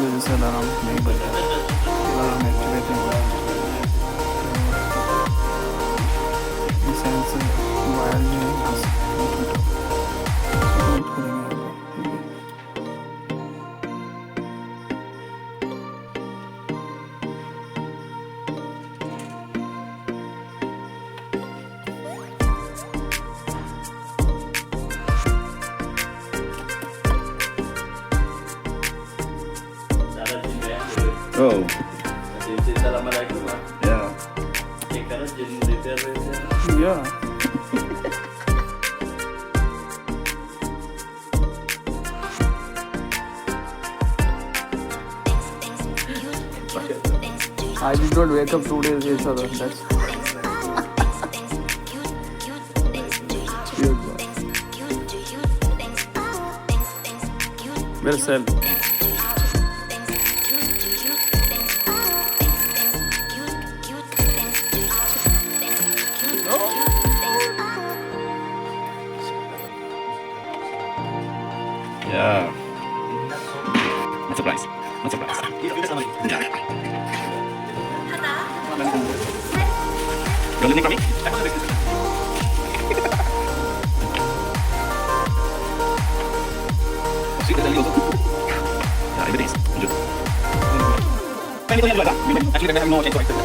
वजह से अलार्म नहीं बजा, अलार्म एक्टिवेट नहीं हुआ। इस सेंस वायर जो है यहाँ से कनेक्ट करेंगे यहाँ पे। Oh, Assalamualaikum. yeah. Karena jadi detail. Yeah. I did not wake up 2 days later. That's cute. Well said. Yeah. Not surprised. Not surprised. Don't leave me from me. Sweet tadi also. Yeah, everything is good. Kan itu yang dua kan? Actually, I have no chance to accept.